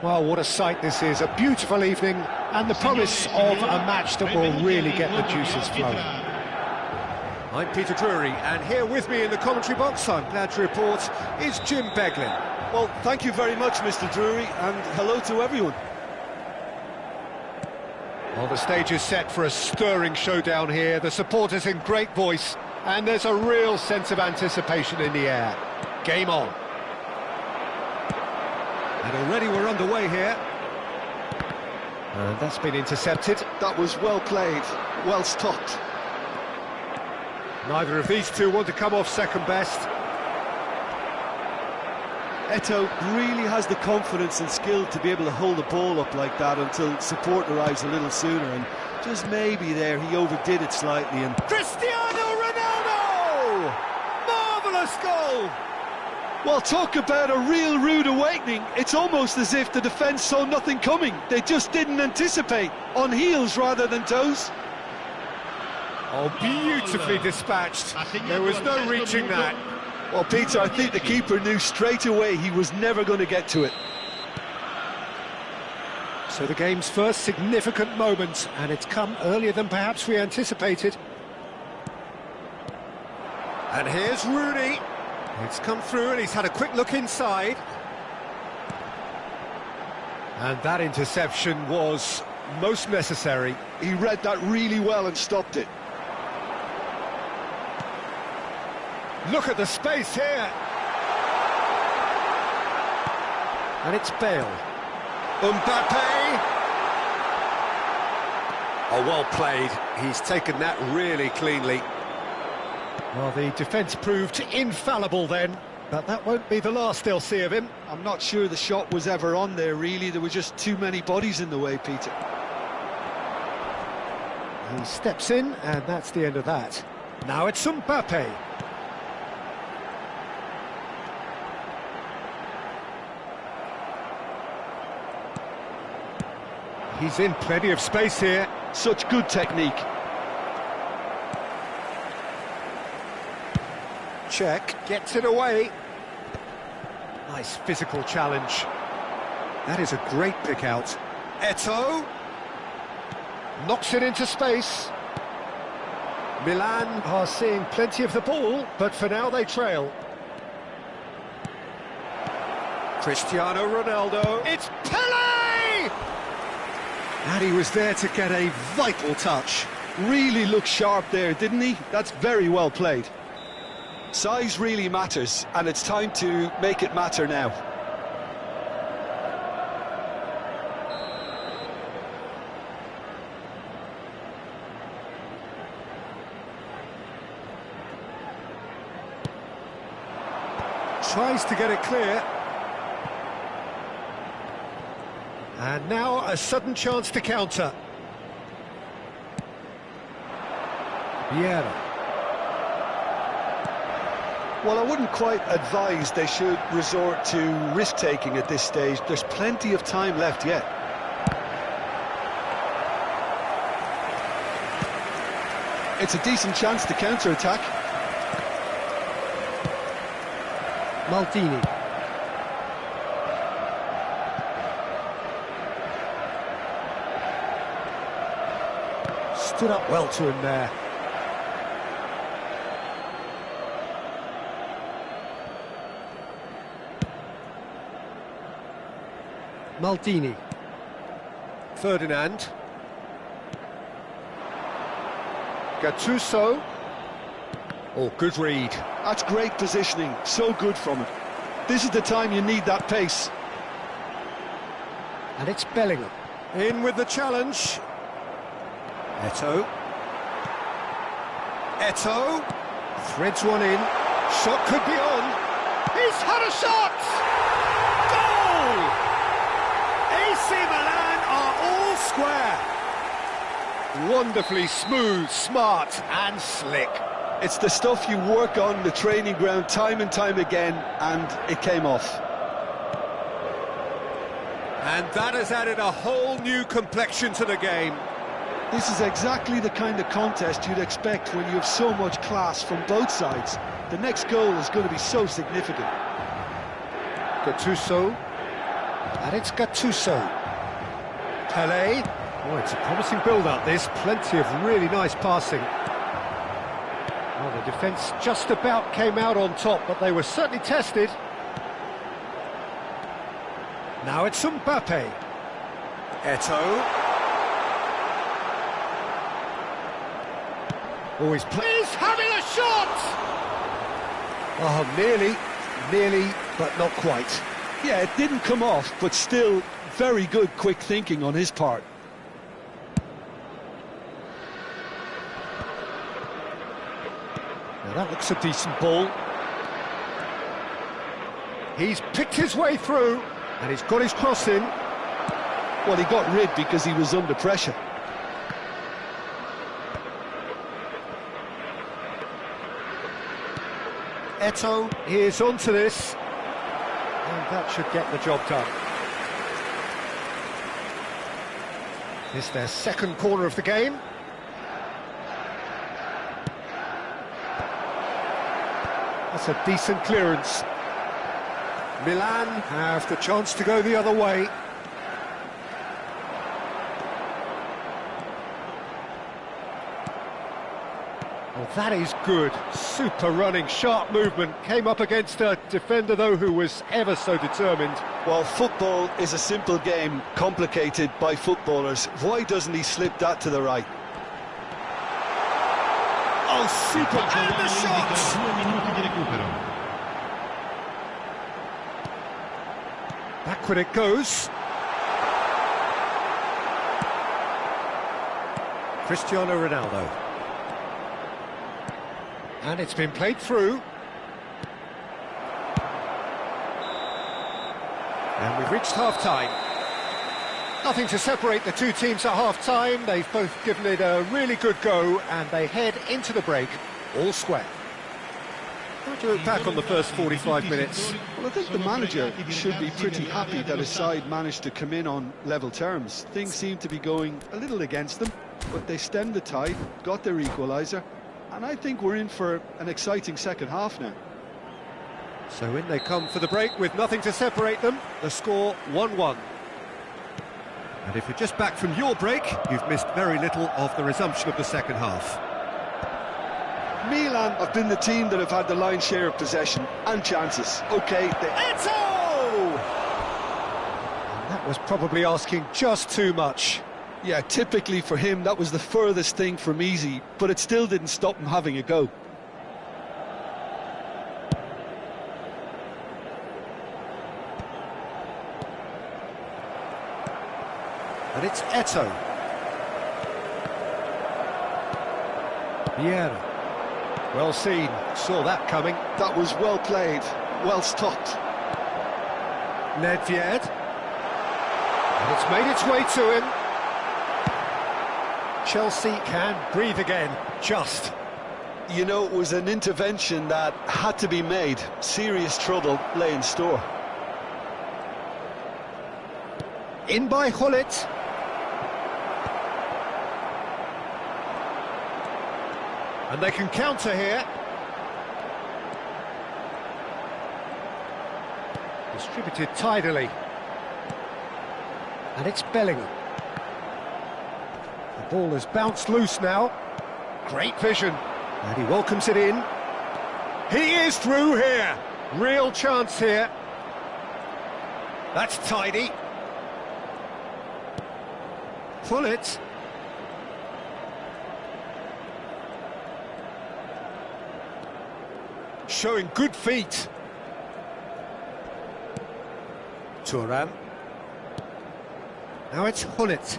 Well, what a sight this is, a beautiful evening, and the promise of a match that will really get the juices flowing. I'm Peter Drury, and here with me in the commentary box, I'm glad to report, is Jim Beglin. Well, thank you very much, Mr. Drury, and hello to everyone. Well, the stage is set for a stirring showdown here, the supporters in great voice, and there's a real sense of anticipation in the air. Game on. And already we're underway here. And that's been intercepted. That was well played, well stopped. Neither of these two want to come off second best. Eto'o really has the confidence and skill to be able to hold the ball up like that until support arrives a little sooner, and just maybe there he overdid it slightly. And Cristiano Ronaldo! Marvellous goal! Well, talk about a real rude awakening. It's almost as if the defence saw nothing coming. They just didn't anticipate, on heels rather than toes. Oh, beautifully dispatched. There was no reaching that. Well, Peter, I think the keeper knew straight away he was never going to get to it. So the game's first significant moment, and it's come earlier than perhaps we anticipated. And here's Rooney. It's come through and he's had a quick look inside. And that interception was most necessary. He read that really well and stopped it. Look at the space here. And it's Bale. Mbappe! Oh, well played. He's taken that really cleanly. Well, the defence proved infallible then, but that won't be the last they'll see of him. I'm not sure the shot was ever on there, really. There were just too many bodies in the way, Peter. He steps in, and that's the end of that. Now it's Mbappe. He's in plenty of space here. Such good technique. Check, gets it away. Nice physical challenge. That is a great pick out. Eto'o. Knocks it into space. Milan are seeing plenty of the ball, but for now they trail. Cristiano Ronaldo. It's Pele! And he was there to get a vital touch. Really looked sharp there, didn't he? That's very well played. Size really matters, and it's time to make it matter now. Tries to get it clear. And now a sudden chance to counter. Vieira. Well, I wouldn't quite advise they should resort to risk-taking at this stage. There's plenty of time left yet. It's a decent chance to counter-attack. Maldini. stood up well to him there. Maldini. Ferdinand. Gattuso. Oh, good read. That's great positioning, so good from it. This is the time you need that pace. And it's Bellingham. In with the challenge. Eto'o. Eto'o. Threads one in. Shot could be on. He's had a shot! Goal! AC Milan are all square. Wonderfully smooth, smart and slick. It's the stuff you work on the training ground time and time again, and it came off. And that has added a whole new complexion to the game. This is exactly the kind of contest you'd expect when you have so much class from both sides. The next goal is going to be so significant. Gattuso. And it's Gattuso. Pelé. Oh, it's a promising build-up, this. Plenty of really nice passing. Well, the defence just about came out on top, but they were certainly tested. Now it's Mbappe. Eto'o. Oh, he's having a shot! Oh, nearly, but not quite. Yeah, it didn't come off, but still very good quick thinking on his part. Now that looks a decent ball. He's picked his way through, and he's got his cross in. Well, he got rid because he was under pressure. Eto'o is onto this, and that should get the job done. It's their second corner of the game. That's a decent clearance. Milan have the chance to go the other way. Oh, that is good. Super running, sharp movement. Came up against a defender, though, who was ever so determined. Well, football is a simple game, complicated by footballers. Why doesn't he slip that to the right? Oh, super, and the shot! Backward it goes. Cristiano Ronaldo. And it's been played through. And we've reached half-time. Nothing to separate the two teams at half-time. They've both given it a really good go, and they head into the break all square. How do you look back on the first 45 minutes? Well, I think the manager should be pretty happy that his side managed to come in on level terms. Things seem to be going a little against them, but they stemmed the tide, got their equaliser, and I think we're in for an exciting second half now. So in they come for the break with nothing to separate them. The score 1-1. And if you're just back from your break, you've missed very little of the resumption of the second half. Milan have been the team that have had the lion's share of possession and chances. OK, Eto'o! And that was probably asking just too much. Yeah, typically for him, that was the furthest thing from easy, but it still didn't stop him having a go. And it's Eto'o. Vieira. Well seen, saw that coming. That was well played, well stopped. Nedved. And it's made its way to him. Chelsea can breathe again, just. You know, it was an intervention that had to be made. Serious trouble lay in store. In by Hullet. And they can counter here. Distributed tidily. And it's Bellingham. The ball has bounced loose now. Great vision. And he welcomes it in. He is through here. Real chance here. That's tidy. Pull it. Showing good feet. Thuram. Now it's Hullet.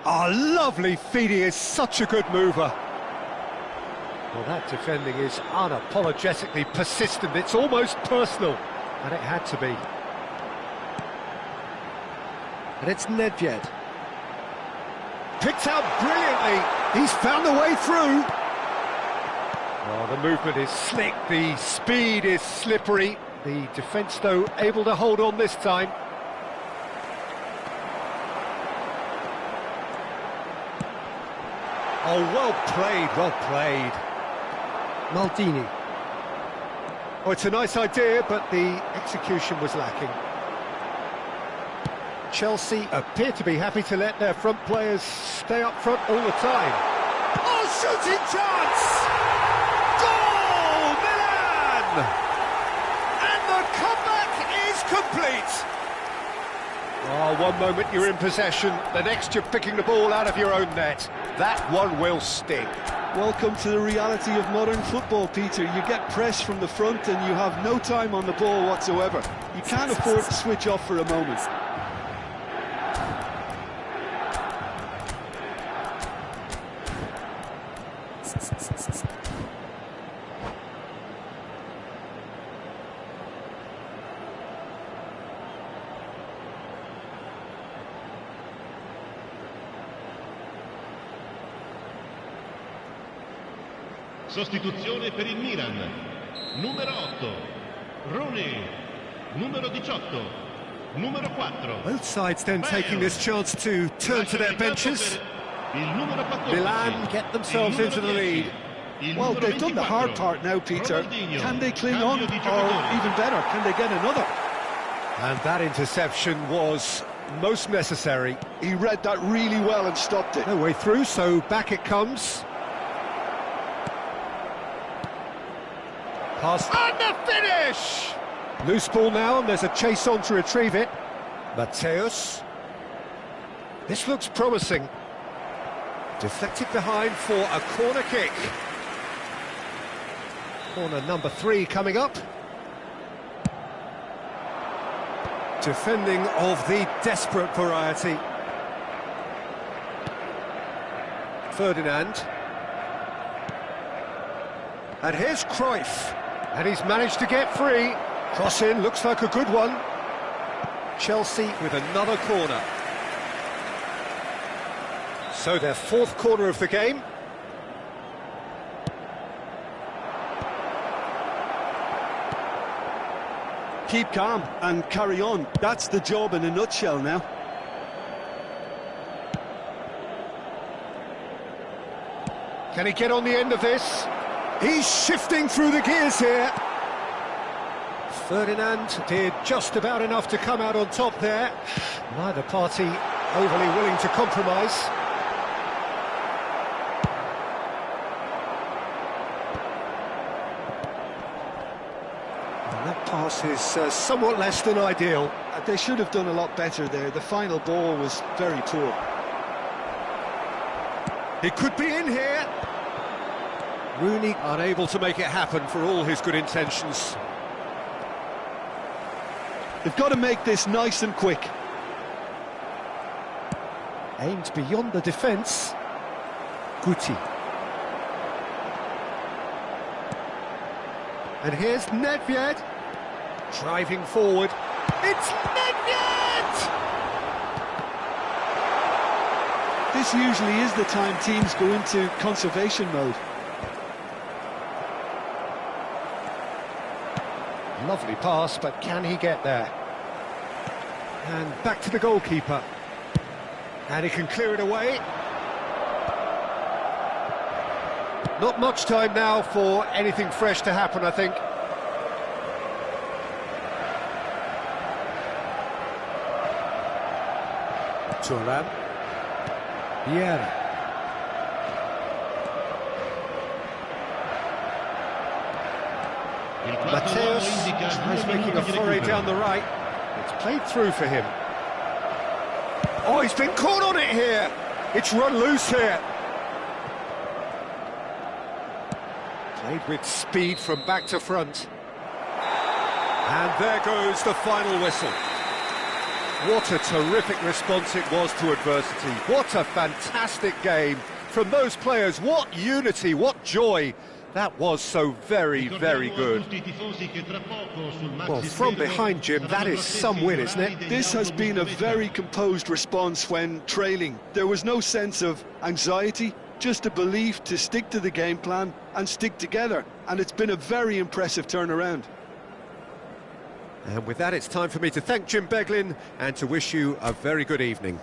Oh, lovely feet. He is such a good mover. Well, that defending is unapologetically persistent. It's almost personal. And it had to be. And it's Nedved. Picked out brilliantly. He's found the way through. Oh, the movement is slick. The speed is slippery. The defence, though, able to hold on this time. Oh, well played, well played. Maldini. Oh, it's a nice idea, but the execution was lacking. Chelsea appear to be happy to let their front players stay up front all the time. Oh, shooting chance! Goal, Milan! And the comeback is complete. Oh, one moment you're in possession, the next you're picking the ball out of your own net. That one will sting. Welcome to the reality of modern football, Peter. You get press from the front and you have no time on the ball whatsoever. You can't afford to switch off for a moment. Sostituzione per il Milan. Numero 8, Rooney. Numero 18, numero 4. Both sides then taking this chance to turn to their benches. Milan get themselves into the lead. Well, they've done the hard part now, Peter. Can they cling on, or even better, can they get another? And that interception was most necessary. He read that really well and stopped it. No way through, so back it comes. Pass. And the finish! Loose ball now, and there's a chase on to retrieve it. Mateus. This looks promising. Deflected behind for a corner kick. Corner number 3 coming up. Defending of the desperate variety. Ferdinand. And here's Cruyff. And he's managed to get free. Cross in, looks like a good one. Chelsea with another corner. So their 4th corner of the game. Keep calm and carry on. That's the job in a nutshell now. Can he get on the end of this? He's shifting through the gears here. Ferdinand did just about enough to come out on top there. Neither party overly willing to compromise. And that pass is somewhat less than ideal. They should have done a lot better there. The final ball was very poor. He could be in here. Rooney unable to make it happen for all his good intentions. They've got to make this nice and quick. Aimed beyond the defence. Guti. And here's Nedved. Driving forward. It's Nedved! This usually is the time teams go into conservation mode. Lovely pass, but can he get there? And back to the goalkeeper. And he can clear it away. Not much time now for anything fresh to happen, I think. Thuram. Vieira. Il quarto uomo Mateus indica tries 2 making a minuti di foray recupero. down the right. It's played through for him. Oh, he's been caught on it here. It's run loose here. Played with speed from back to front. And there goes the final whistle. What a terrific response it was to adversity. What a fantastic game from those players. What unity, what joy. That was so very, very good. Well, from behind, Jim, that is some win, isn't it? This has been a very composed response when trailing. There was no sense of anxiety, just a belief to stick to the game plan and stick together. And it's been a very impressive turnaround. And with that, it's time for me to thank Jim Beglin and to wish you a very good evening.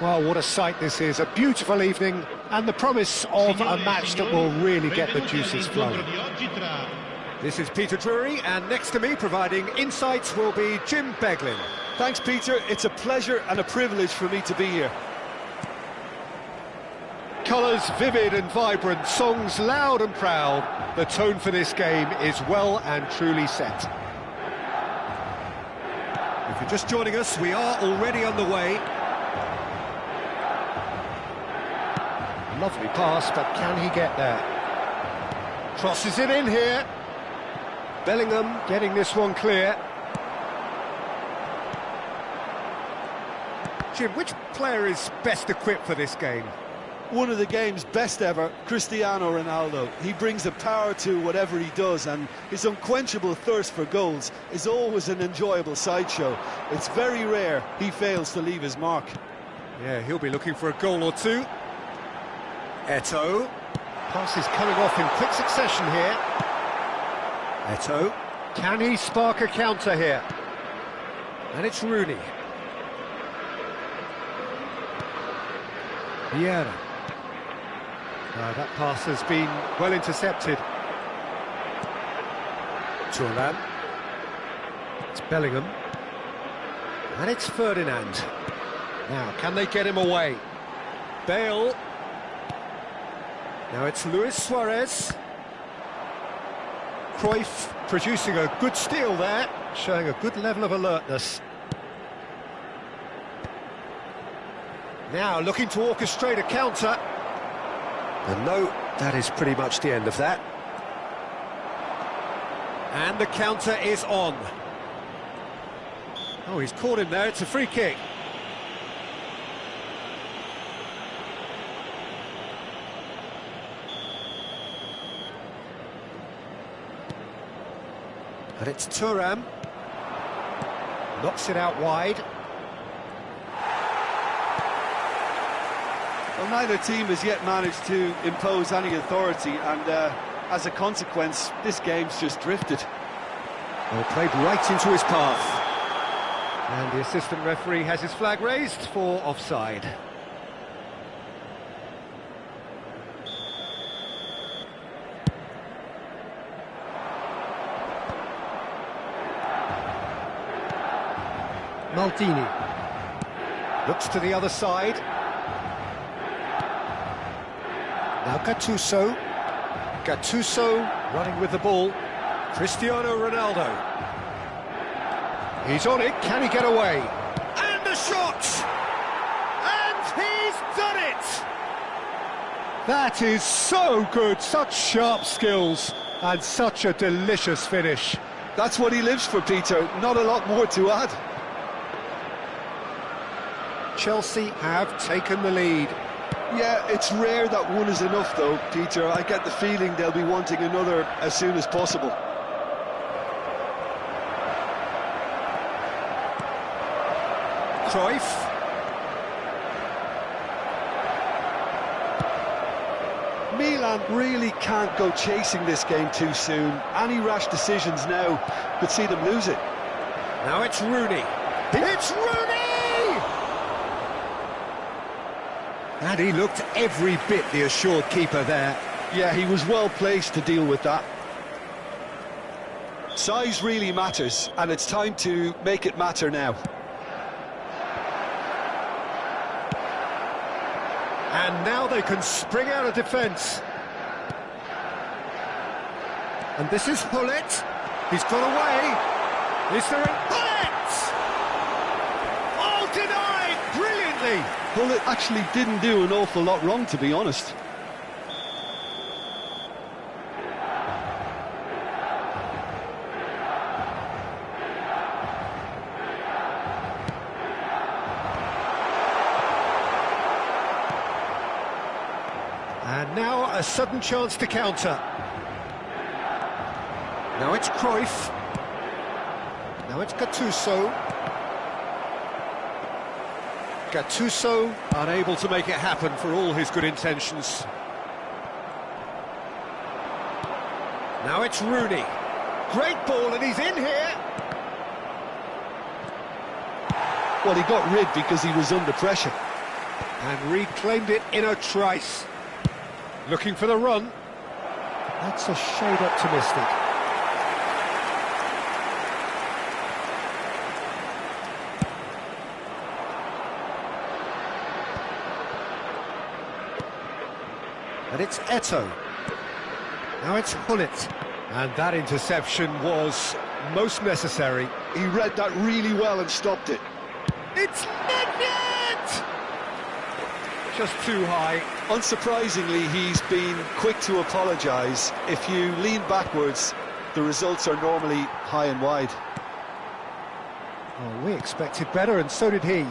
Well, what a sight this is, a beautiful evening, and the promise of a match that will really get the juices flowing. This is Peter Drury, and next to me providing insights will be Jim Beglin. Thanks, Peter. It's a pleasure and a privilege for me to be here. Colours vivid and vibrant, songs loud and proud. The tone for this game is well and truly set. If you're just joining us, we are already on the way. Lovely pass, but can he get there? Crosses it in here. Bellingham getting this one clear. Jim, which player is best equipped for this game? One of the game's best ever, Cristiano Ronaldo. He brings a power to whatever he does, and his unquenchable thirst for goals is always an enjoyable sideshow. It's very rare he fails to leave his mark. Yeah, he'll be looking for a goal or two. Eto'o. Pass is coming off in quick succession here. Eto'o. Can he spark a counter here? And it's Rooney. Vieira. That pass has been well intercepted. Thuram. It's Bellingham. And it's Ferdinand. Now, can they get him away? Bale. Now it's Luis Suarez. Cruyff producing a good steal there, showing a good level of alertness. Now looking to orchestrate a counter. And no, that is pretty much the end of that. And the counter is on. Oh, he's caught him there, it's a free kick. And it's Thuram. Knocks it out wide. Well, neither team has yet managed to impose any authority, and as a consequence, this game's just drifted. Well, played right into his path. And the assistant referee has his flag raised for offside. Maldini looks to the other side. Now Gattuso. Gattuso running with the ball. Cristiano Ronaldo. He's on it, can he get away? And a shot! And he's done it! That is so good, such sharp skills, and such a delicious finish. That's what he lives for, Peter. Not a lot more to add. Chelsea have taken the lead. Yeah, it's rare that one is enough, though, Peter. I get the feeling they'll be wanting another as soon as possible. Cruyff. Milan really can't go chasing this game too soon. Any rash decisions now could see them lose it. Now it's Rooney. It's Rooney! And he looked every bit the assured keeper there. Yeah, he was well placed to deal with that. Size really matters, and it's time to make it matter now. And now they can spring out of defence. And this is Hullet. He's got away. Is there an Hullet? Oh, denied brilliantly. Hullet actually didn't do an awful lot wrong, to be honest. And now a sudden chance to counter. Now it's Cruyff. Now it's Gattuso. Gattuso unable to make it happen for all his good intentions. Now it's Rooney. Great ball and he's in here. Well, he got rid because he was under pressure. And reclaimed it in a trice. Looking for the run. That's a shade optimistic. And it's Eto'o. Now it's Hullet. And that interception was most necessary. He read that really well and stopped it. It's Nedved! Just too high. Unsurprisingly, he's been quick to apologise. If you lean backwards, the results are normally high and wide. Oh, we expected better, and so did he.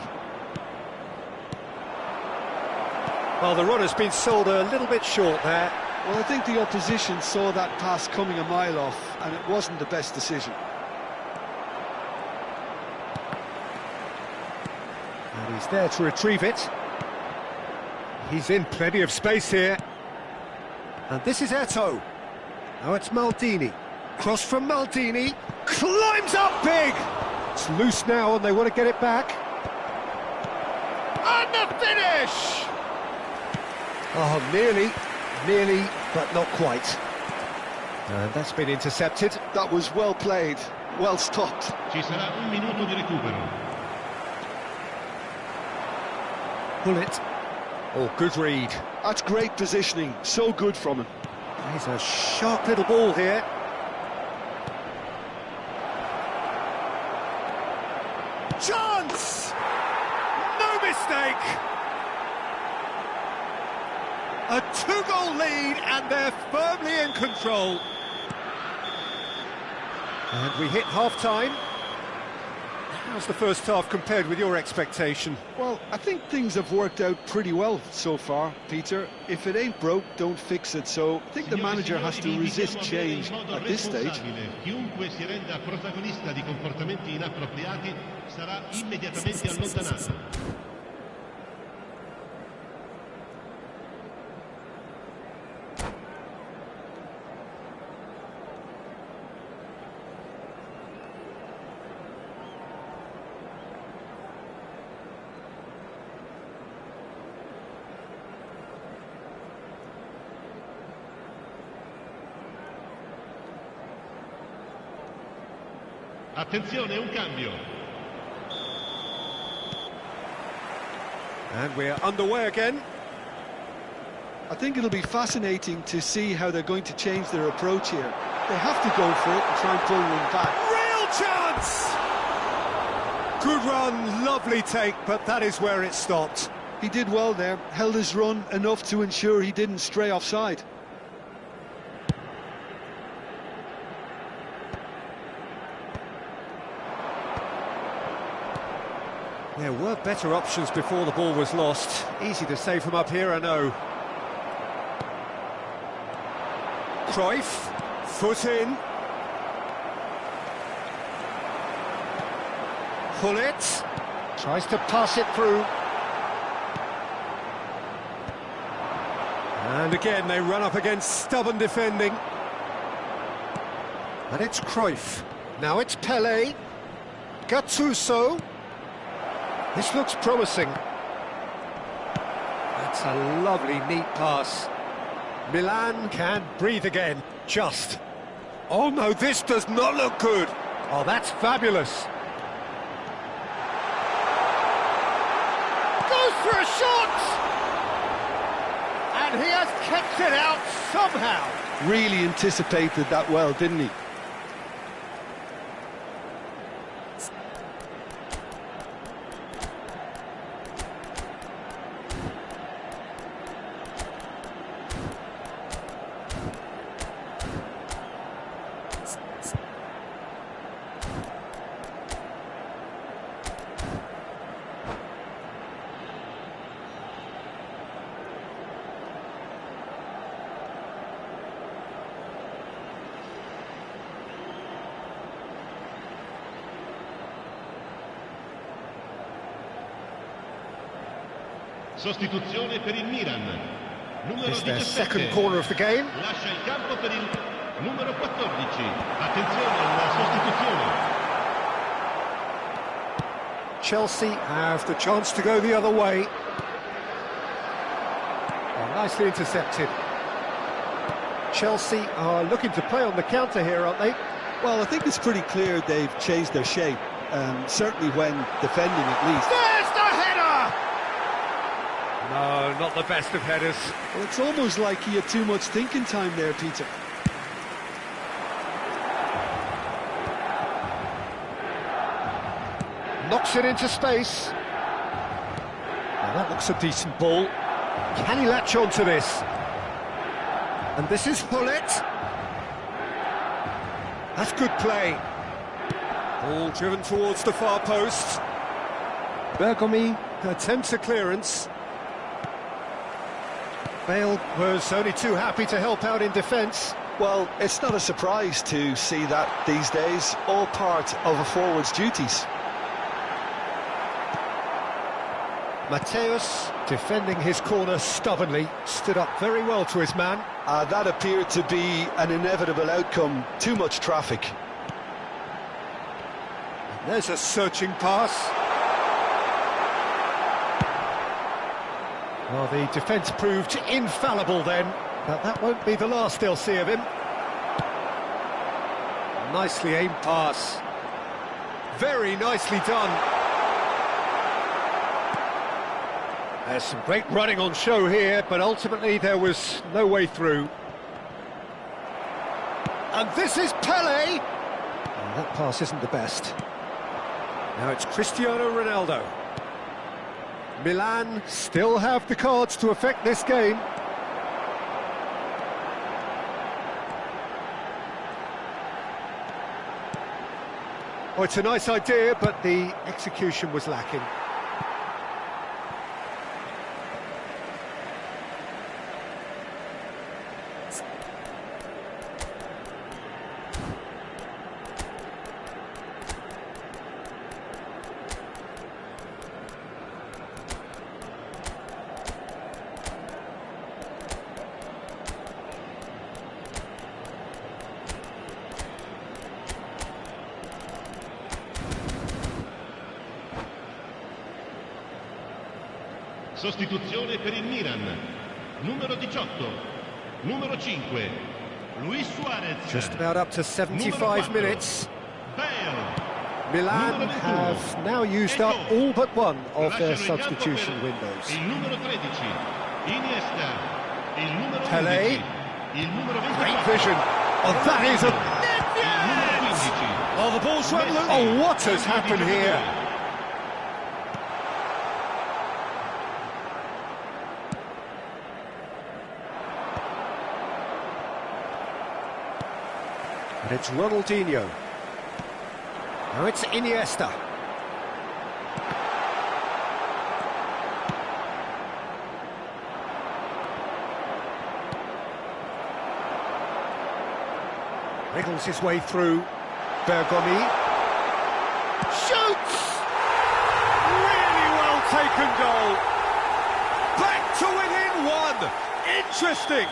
Well, the run has been sold a little bit short there. Well, I think the opposition saw that pass coming a mile off, and it wasn't the best decision. And he's there to retrieve it. He's in plenty of space here. And this is Eto'o. Now it's Maldini. Cross from Maldini. Climbs up big! It's loose now and they want to get it back. And the finish! Oh, nearly, but not quite. And that's been intercepted. That was well played, well stopped. Ci sarà un minuto di recupero. Hullet. Oh, good read. That's great positioning, so good from him. He's a sharp little ball here. Chance! No mistake! A two-goal lead and they're firmly in control. And we hit half-time. How's the first half compared with your expectation? Well, I think things have worked out pretty well so far, Peter. If it ain't broke, don't fix it. So I think the manager has to resist change at this stage. Chiunque si renda protagonista di comportamenti inappropriati sarà immediatamente allontanato. Attenzione, un cambio. And we're underway again. I think it'll be fascinating to see how they're going to change their approach here. They have to go for it and try and pull one back. Real chance! Good run, lovely take, but that is where it stopped. He did well there, held his run enough to ensure he didn't stray offside. There were better options before the ball was lost. Easy to save from up here, I know. Cruyff, foot in. Gullit. Tries to pass it through. And again, they run up against stubborn defending. And it's Cruyff. Now it's Pelé. Gattuso. This looks promising. That's a lovely, neat pass. Milan Can breathe again. Just. Oh no, this does not look good. Oh, that's fabulous. Goes for a shot! And he has kept it out somehow. Really anticipated that well, didn't he? Sostituzione per il Milan. Numero It's their 17. second corner of the game. Lascia il campo per il numero 14. Attenzione alla sostituzione. Chelsea have the chance to go the other way. Oh, nicely intercepted. Chelsea are looking to play on the counter here, aren't they? Well, I think it's pretty clear they've changed their shape, certainly when defending at least. There's the header! No, not the best of headers. Well, it's almost like he had too much thinking time there, Peter. Knocks it into space. Now that looks a decent ball. Can he latch on to this? And this is Gullit. That's good play. Ball driven towards the far post. Bergomi attempts a clearance. Bale was only too happy to help out in defence. Well, it's not a surprise to see that these days, all part of a forward's duties. Mateus, defending his corner stubbornly, stood up very well to his man. That appeared to be an inevitable outcome, too much traffic. There's a searching pass. Well, the defence proved infallible then, but that won't be the last they'll see of him. Nicely aimed pass. Very nicely done. There's some great running on show here, but ultimately there was no way through. And this is Pelé! And that pass isn't the best. Now it's Cristiano Ronaldo. Milan still have the cards to affect this game. Oh, it's a nice idea, but the execution was lacking. Sostituzione per il Milan. Numero 18. Numero 5. Luis Suarez. Just about up to 75 minutes. Bale. Milan have now used up all but one of their substitution windows. Il numero 13. Iniesta. Il numero Pelé. 11. Il numero 24. Great vision. Oh, that is a... Il numero 15. Oh, the ball's run loose. Oh, what has happened here? And it's Ronaldinho. Now it's Iniesta. Wriggles his way through. Bergomi. Shoots! Really well taken goal. Back to within one. Interesting.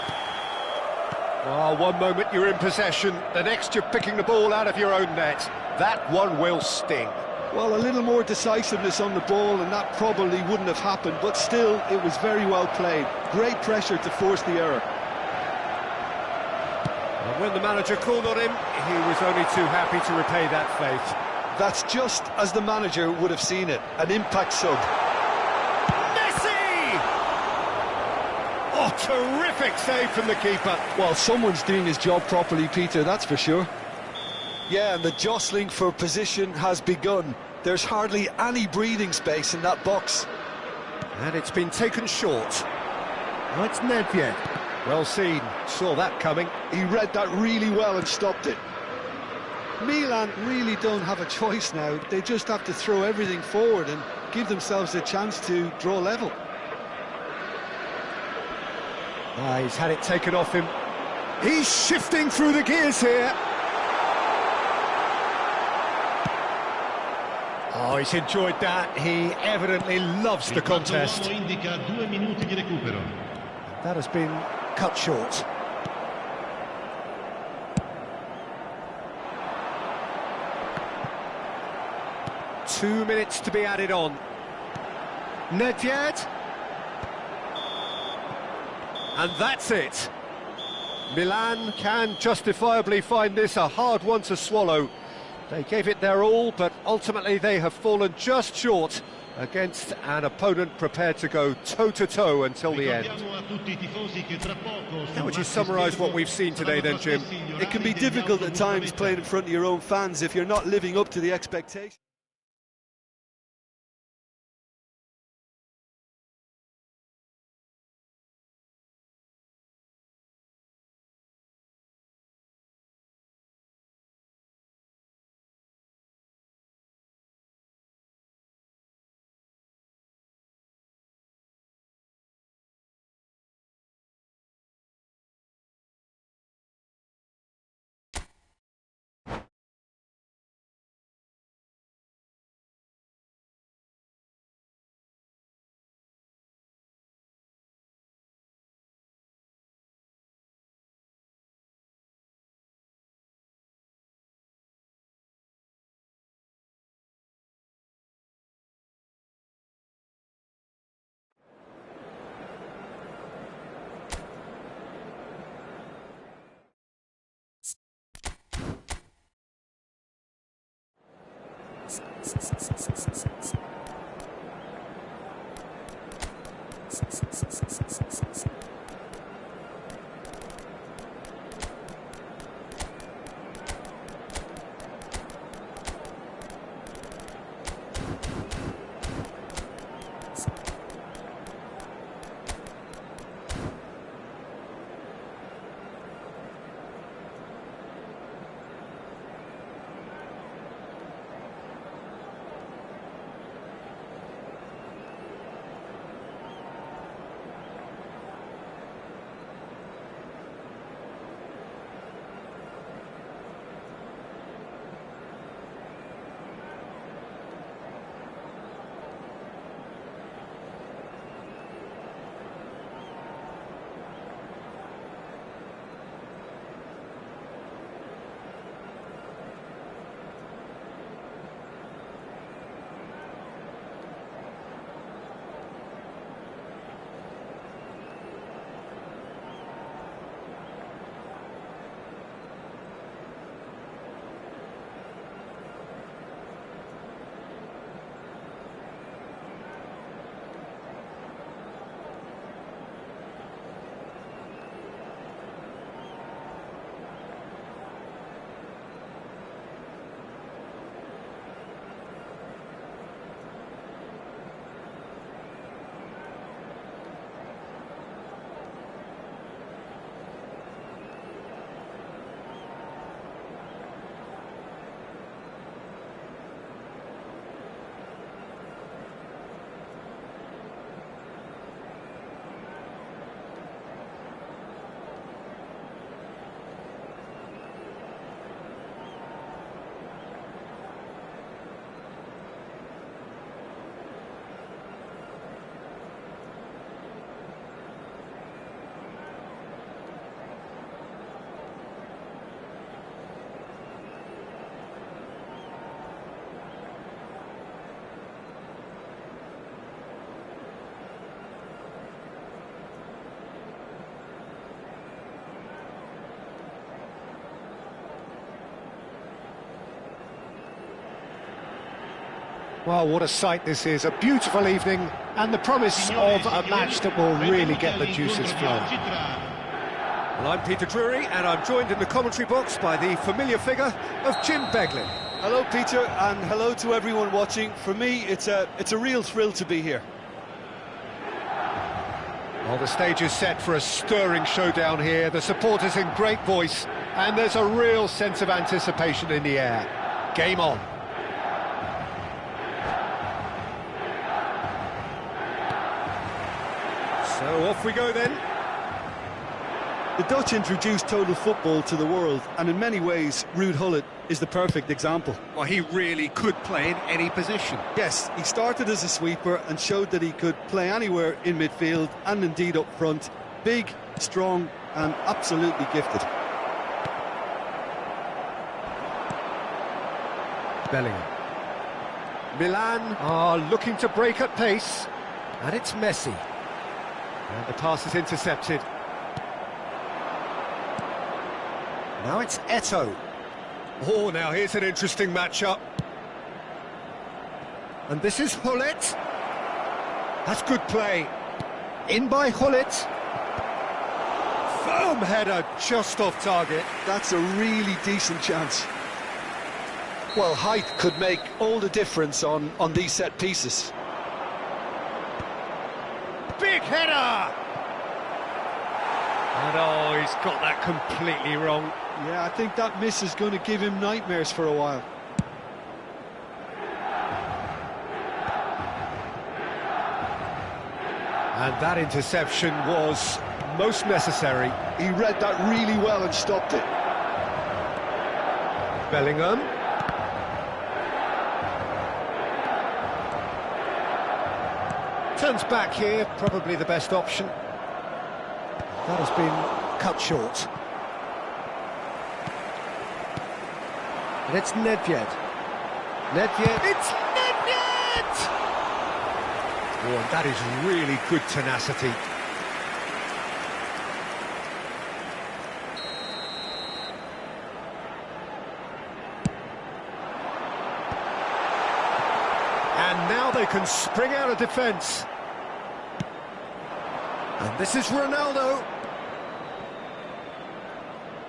Oh, one moment you're in possession, the next you're picking the ball out of your own net. That one will sting. Well, a little more decisiveness on the ball and that probably wouldn't have happened, but still, it was very well played. Great pressure to force the error. And when the manager called on him, he was only too happy to repay that faith. That's just as the manager would have seen it, an impact sub. Messi! Oh, terrific save from the keeper. Well, someone's doing his job properly, Peter, that's for sure. Yeah, and the jostling for position has begun. There's hardly any breathing space in that box. And it's been taken short. Oh, it's Nedved. Well seen, saw that coming. He read that really well and stopped it. Milan really don't have a choice now. They just have to throw everything forward and give themselves a chance to draw level. Ah, he's had it taken off him. He's shifting through the gears here. Oh, he's enjoyed that. He evidently loves the contest. Indica 2 minuti di recupero. That has been cut short. Two minutes to be added on. Nedved. And that's it. Milan can justifiably find this a hard one to swallow. They gave it their all, but ultimately they have fallen just short against an opponent prepared to go toe-to-toe until the end. How would you summarise what we've seen today then, Jim? It can be difficult at times playing in front of your own fans if you're not living up to the expectation. Well, what a sight this is, a beautiful evening, and the promise of a match that will really get the juices flowing. Well, I'm Peter Drury, and I'm joined in the commentary box by the familiar figure of Jim Beglin. Hello, Peter, and hello to everyone watching. For me, it's a real thrill to be here. Well, the stage is set for a stirring showdown here. The supporters in great voice, and there's a real sense of anticipation in the air. Game on. So off we go then. The Dutch introduced total football to the world, and in many ways, Ruud Gullit is the perfect example. Well, he really could play in any position. Yes, he started as a sweeper and showed that he could play anywhere in midfield and indeed up front. Big, strong and absolutely gifted. Bellingham. Milan are looking to break at pace, and it's Messi. And the pass is intercepted. Now it's Eto'o. Oh, now here's an interesting matchup. And this is Gullit. That's good play. In by Gullit. Firm header just off target. That's a really decent chance. Well, height could make all the difference on these set pieces. Big header! And oh, he's got that completely wrong. Yeah, I think that miss is going to give him nightmares for a while. And that interception was most necessary. He read that really well and stopped it. Bellingham. Turns back here, probably the best option. That has been cut short. And it's Nedved. Nedved. It's Nedved! Oh, and that is really good tenacity. And now they can spring out of defence. And this is Ronaldo.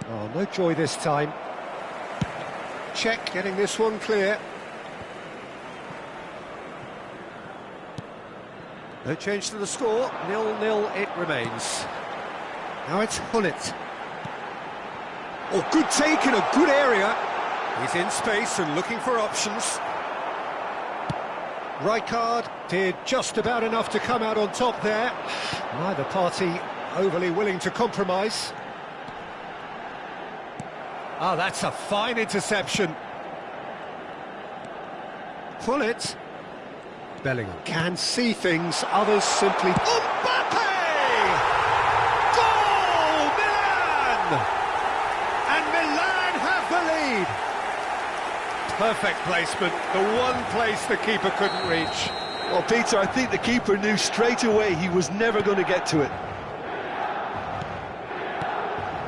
Oh, no joy this time. Check, getting this one clear. No change to the score, 0-0 it remains. Now it's Gullit. Oh, good take in a good area. He's in space and looking for options. Rijkaard did just about enough to come out on top there. Neither party overly willing to compromise. Ah, that's a fine interception. Gullit. Bellingham can see things, others simply... Mbappe! Goal! Milan! And Milan have the lead. Perfect placement, the one place the keeper couldn't reach. Well, Peter, I think the keeper knew straight away he was never going to get to it.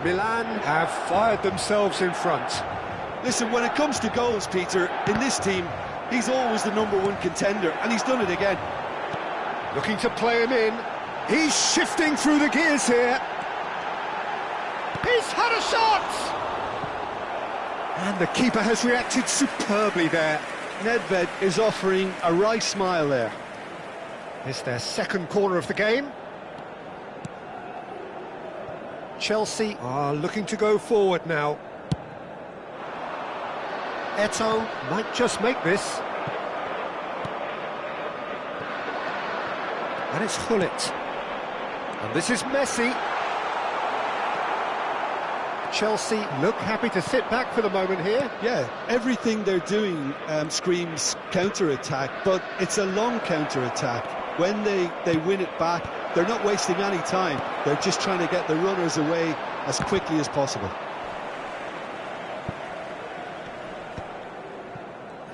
Milan have fired themselves in front. Listen, when it comes to goals, Peter, in this team, he's always the #1 contender, and he's done it again. Looking to play him in. He's shifting through the gears here. He's had a shot! And the keeper has reacted superbly there. Nedved is offering a wry smile there. It's their second corner of the game. Chelsea are looking to go forward now. Eto'o might just make this. And it's Gullit. And this is Messi. Chelsea look happy to sit back for the moment here. Yeah, everything they're doing screams counter-attack, but it's a long counter-attack. When they win it back, they're not wasting any time. They're just trying to get the runners away as quickly as possible.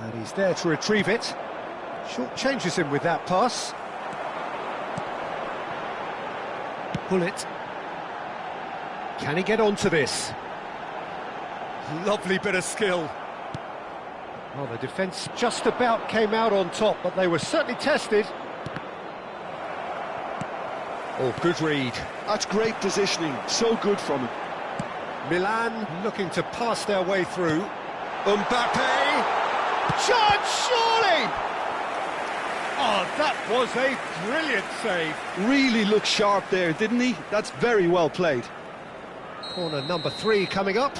And he's there to retrieve it. Short changes him with that pass. Gullit. Can he get onto this? Lovely bit of skill. Well, the defence just about came out on top, but they were certainly tested. Oh, good read. That's great positioning, so good from him. Milan looking to pass their way through. Mbappe! Chance, surely! Oh, that was a brilliant save. Really looked sharp there, didn't he? That's very well played. Corner number 3 coming up.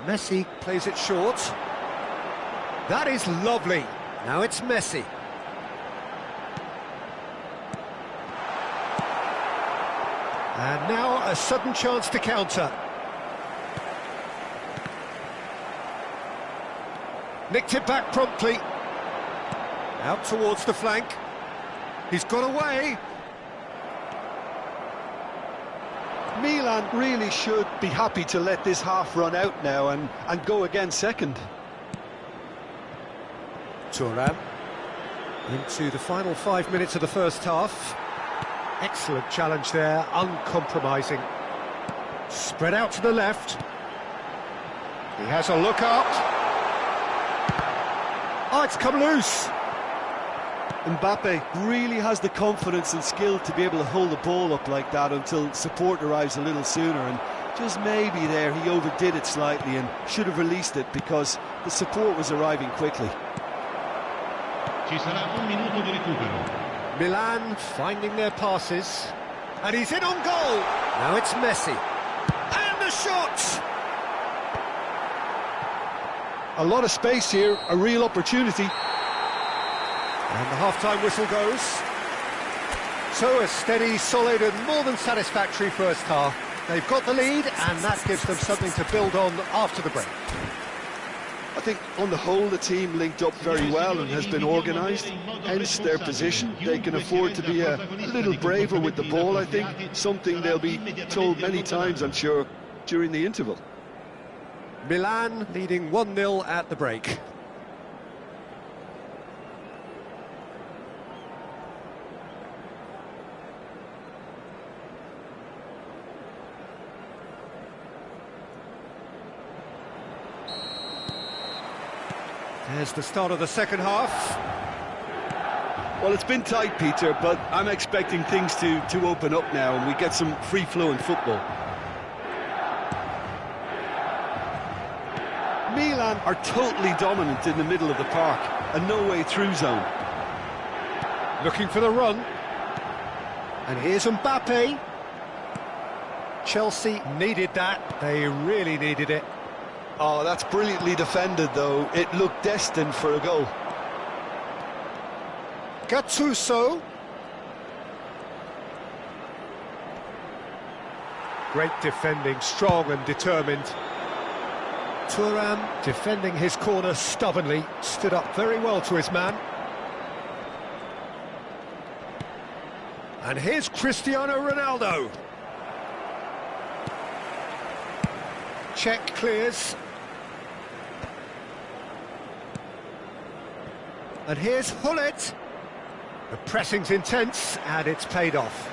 Messi plays it short. That is lovely. Now it's Messi. And now a sudden chance to counter. Nicked it back promptly. Out towards the flank. He's got away. Milan really should be happy to let this half run out now and go again second. Thuram into the final 5 minutes of the first half. Excellent challenge there, uncompromising. Spread out to the left. He has a look up. Oh, it's come loose. Mbappe really has the confidence and skill to be able to hold the ball up like that until support arrives a little sooner, and just maybe there he overdid it slightly and should have released it because the support was arriving quickly. Ci sarà un minuto di recupero. Milan finding their passes, and he's in on goal. Now it's Messi, and the shot! A lot of space here, a real opportunity. And the half-time whistle goes. So a steady, solid and more than satisfactory first half. They've got the lead and that gives them something to build on after the break. I think on the whole the team linked up very well and has been organised, hence their position. They can afford to be a little braver with the ball, I think, something they'll be told many times, I'm sure, during the interval. Milan leading 1-0 at the break. There's the start of the second half. Well, it's been tight, Peter, but I'm expecting things to open up now and we get some free-flowing football. Milan are totally dominant in the middle of the park, a no-way-through zone. Looking for the run. And here's Mbappe. Chelsea needed that. They really needed it. Oh, that's brilliantly defended, though. It looked destined for a goal. Gattuso. Great defending, strong and determined. Thuram defending his corner stubbornly, stood up very well to his man. And here's Cristiano Ronaldo. Check clears. And here's Hullet. The pressing's intense and it's paid off.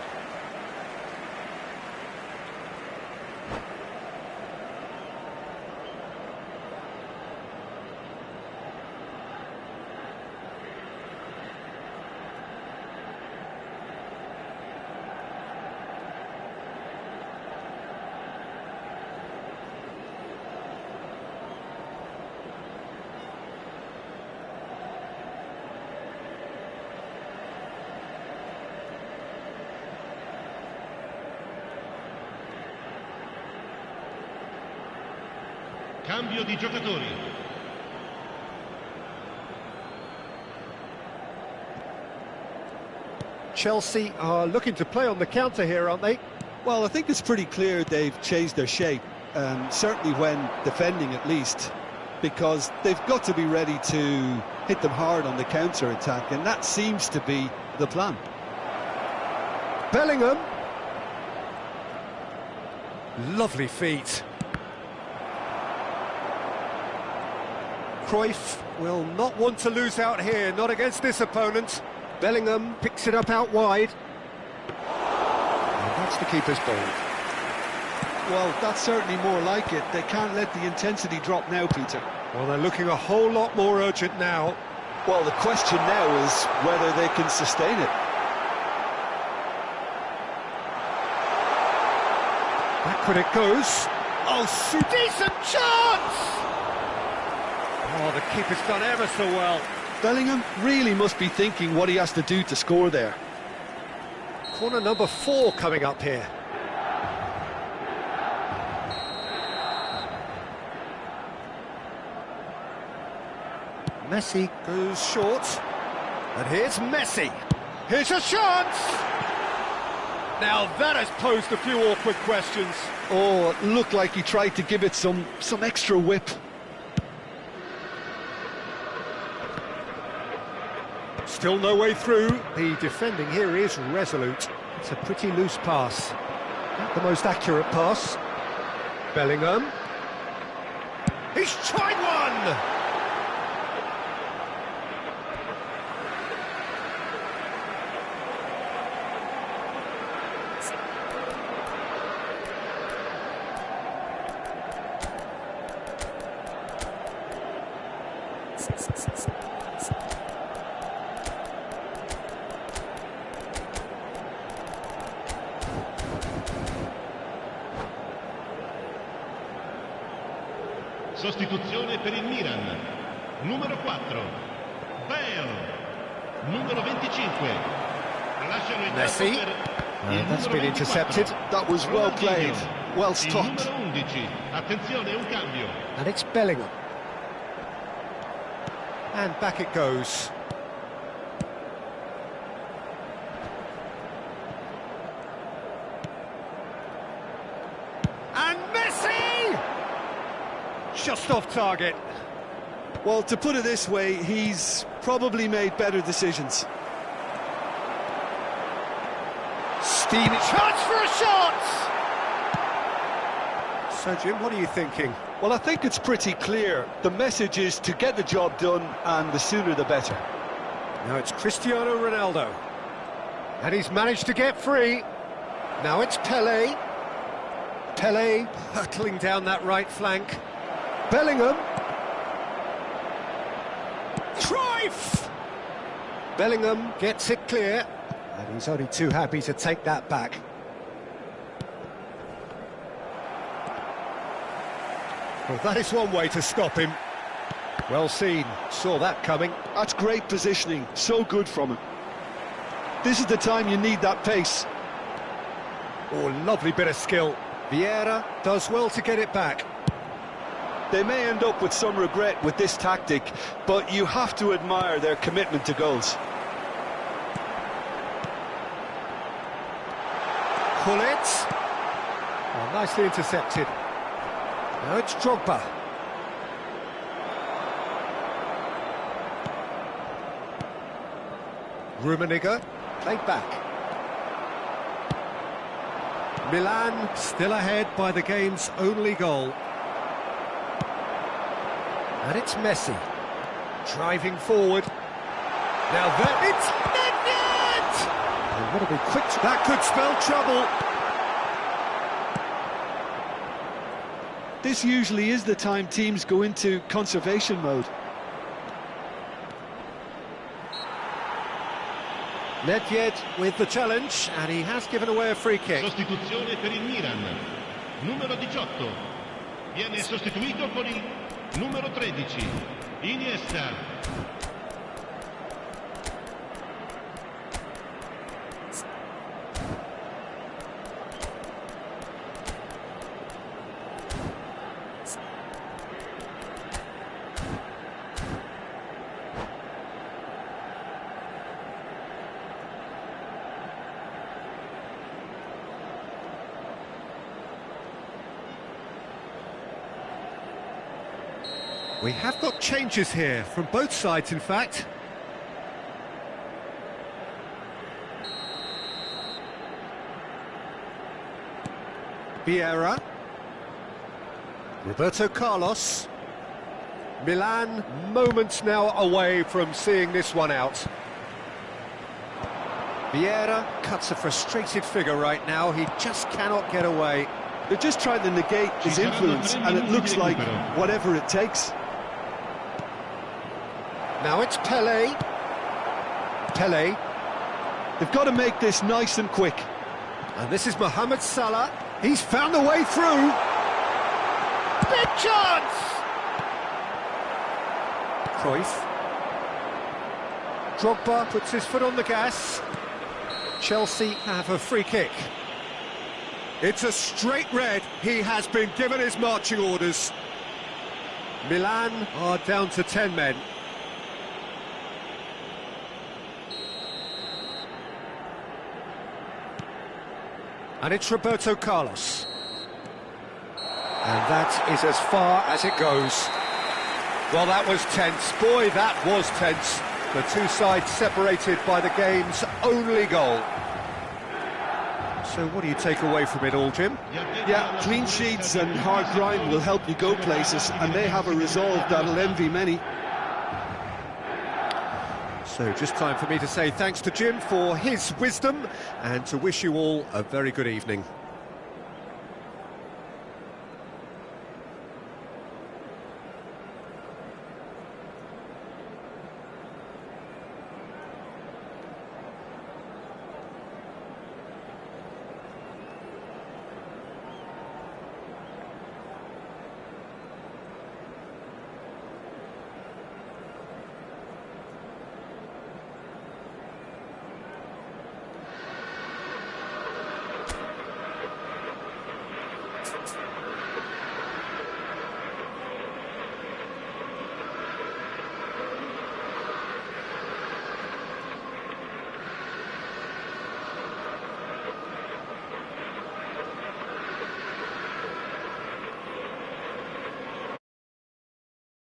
Cambio di giocatori. Chelsea are looking to play on the counter here, aren't they? Well, I think it's pretty clear they've changed their shape, certainly when defending at least, because they've got to be ready to hit them hard on the counter-attack, and that seems to be the plan. Bellingham. Lovely feet. Cruyff will not want to lose out here, not against this opponent. Bellingham picks it up out wide. That's the keeper's ball. Well, that's certainly more like it. They can't let the intensity drop now, Peter. Well, they're looking a whole lot more urgent now. Well, the question now is whether they can sustain it. Backward it goes. Oh, decent chance! Oh, the keeper's done ever so well. Bellingham really must be thinking what he has to do to score there. Corner number 4 coming up here. Messi goes short. And here's Messi. Here's a chance! Now that has posed a few awkward questions. Oh, it looked like he tried to give it some extra whip. Still no way through. The defending here is resolute. It's a pretty loose pass. Not the most accurate pass. Bellingham. He's tried one! Sostituzione per il Milan. Numero 4. Bale. Numero 25. Lasciano il Messi. campo per il That's numero been 24. intercepted. That was well played, well Il stopped. numero 11. Attenzione, un cambio. And it's Bellingham. And back it goes. And Messi! Just off target. Well, to put it this way, he's probably made better decisions. Steamy chance for a shot! So, Jim, what are you thinking? Well, I think it's pretty clear. The message is to get the job done, and the sooner the better. Now it's Cristiano Ronaldo. And he's managed to get free. Now it's Pelé. Pelé hurtling down that right flank. Bellingham. Cruyff! Bellingham gets it clear. And he's only too happy to take that back. Well, that is one way to stop him. Well seen, saw that coming. That's great positioning, so good from him. This is the time you need that pace. Oh, lovely bit of skill. Vieira does well to get it back. They may end up with some regret with this tactic, but you have to admire their commitment to goals. Gullit. Oh, nicely intercepted. Now it's Drogba. Rummenigge, played back. Milan still ahead by the game's only goal. And it's Messi, driving forward. Now that it's Nedved! And what a big quick... That could spell trouble. This usually is the time teams go into conservation mode. Nedved with the challenge, and he has given away a free kick. Sostituzione per il Milan. Numero 18. Viene sostituito con il numero 13. Iniesta. We have got changes here, from both sides in fact. Vieira. Roberto Carlos. Milan moments now away from seeing this one out. Vieira cuts a frustrated figure right now. He just cannot get away. They're just trying to negate his influence, and it looks like whatever it takes. Now it's Pele. Pele. They've got to make this nice and quick. And this is Mohamed Salah. He's found a way through. Big chance! Cruyff. Drogba puts his foot on the gas. Chelsea have a free kick. It's a straight red. He has been given his marching orders. Milan are down to 10 men. And it's Roberto Carlos. And that is as far as it goes. Well, that was tense. Boy, that was tense. The two sides separated by the game's only goal. So what do you take away from it all, Jim? Yeah, clean sheets and hard grind will help you go places, and they have a resolve that'll envy many. So just time for me to say thanks to Jim for his wisdom and to wish you all a very good evening.